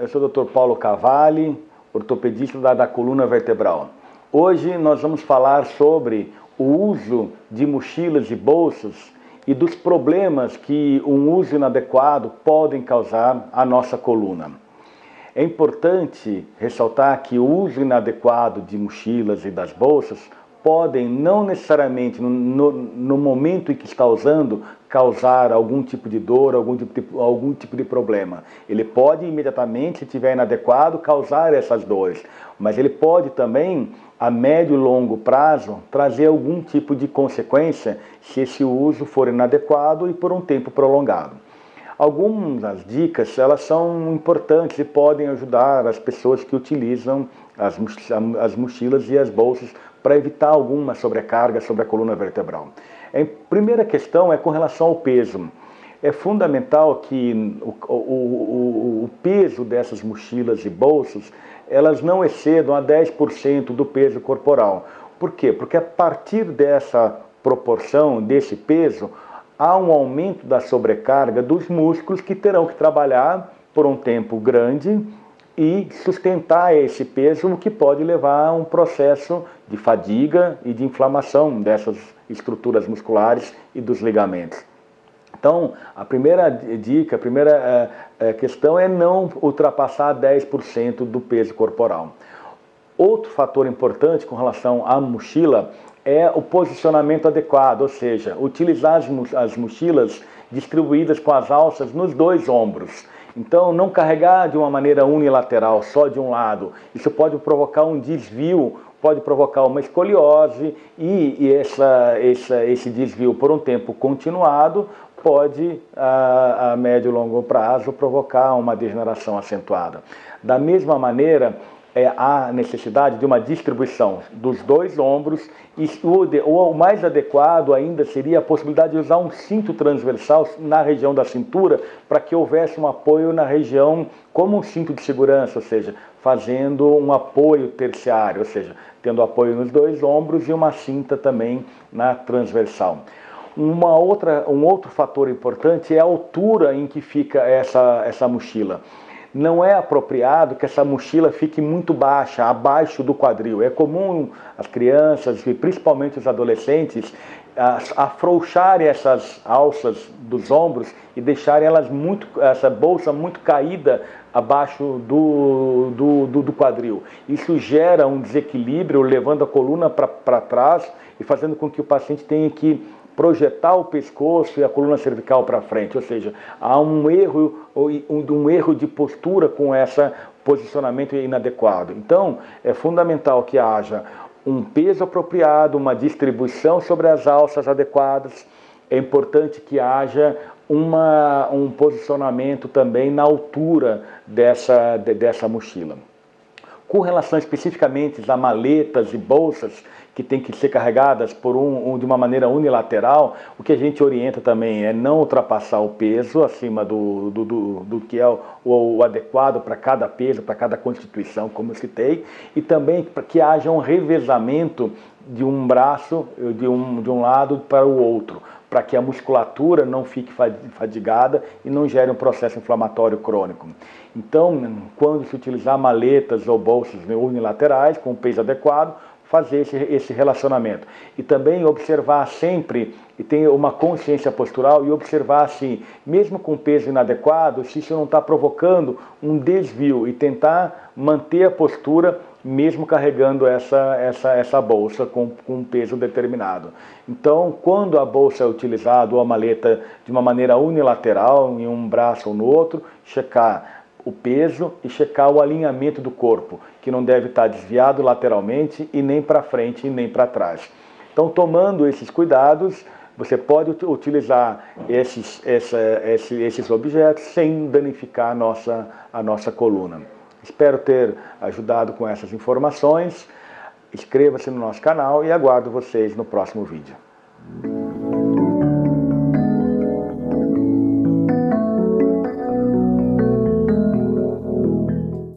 eu sou o Dr. Paulo Cavalli, ortopedista da coluna vertebral. Hoje nós vamos falar sobre o uso de mochilas e bolsas e dos problemas que um uso inadequado podem causar à nossa coluna. É importante ressaltar que o uso inadequado de mochilas e das bolsas podem, não necessariamente no momento em que está usando, causar algum tipo de dor, algum tipo de problema. Ele pode imediatamente, se estiver inadequado, causar essas dores, mas ele pode também, a médio e longo prazo, trazer algum tipo de consequência se esse uso for inadequado e por um tempo prolongado. Algumas dicas, elas são importantes e podem ajudar as pessoas que utilizam as mochilas e as bolsas para evitar alguma sobrecarga sobre a coluna vertebral. A primeira questão é com relação ao peso. É fundamental que o peso dessas mochilas e bolsas, elas não excedam a 10% do peso corporal. Por quê? Porque a partir dessa proporção, desse peso, há um aumento da sobrecarga dos músculos que terão que trabalhar por um tempo grande e sustentar esse peso, o que pode levar a um processo de fadiga e de inflamação dessas estruturas musculares e dos ligamentos. Então, a primeira dica, a primeira questão é não ultrapassar 10% do peso corporal. Outro fator importante com relação à mochila é o posicionamento adequado, ou seja, utilizar as mochilas distribuídas com as alças nos dois ombros. Então, não carregar de uma maneira unilateral, só de um lado. Isso pode provocar um desvio, pode provocar uma escoliose e esse desvio por um tempo continuado pode, a médio e longo prazo, provocar uma degeneração acentuada. Da mesma maneira, há necessidade de uma distribuição dos dois ombros e o mais adequado ainda seria a possibilidade de usar um cinto transversal na região da cintura para que houvesse um apoio na região como um cinto de segurança, ou seja, fazendo um apoio terciário, ou seja, tendo apoio nos dois ombros e uma cinta também na transversal. Um outro fator importante é a altura em que fica essa mochila. Não é apropriado que essa mochila fique muito baixa, abaixo do quadril. É comum as crianças e principalmente os adolescentes afrouxarem essas alças dos ombros e deixarem essa bolsa muito caída abaixo do quadril. Isso gera um desequilíbrio, levando a coluna para trás e fazendo com que o paciente tenha que projetar o pescoço e a coluna cervical para frente, ou seja, há um erro de postura com esse posicionamento inadequado. Então, é fundamental que haja um peso apropriado, uma distribuição sobre as alças adequadas. É importante que haja um posicionamento também na altura dessa mochila. Com relação especificamente a maletas e bolsas que têm que ser carregadas de uma maneira unilateral, o que a gente orienta também é não ultrapassar o peso acima do que é o adequado para cada peso, para cada constituição, como eu citei, e também para que haja um revezamento de um braço de um lado para o outro, para que a musculatura não fique fadigada e não gere um processo inflamatório crônico. Então, quando se utilizar maletas ou bolsas unilaterais com peso adequado, fazer esse relacionamento. E também observar sempre, e ter uma consciência postural e observar se, mesmo com peso inadequado, se isso não está provocando um desvio e tentar manter a postura mesmo carregando essa bolsa com um peso determinado. Então, quando a bolsa é utilizada ou a maleta de uma maneira unilateral, em um braço ou no outro, checar o peso e checar o alinhamento do corpo, que não deve estar desviado lateralmente e nem para frente e nem para trás. Então, tomando esses cuidados, você pode utilizar esses objetos sem danificar a nossa coluna. Espero ter ajudado com essas informações. Inscreva-se no nosso canal e aguardo vocês no próximo vídeo.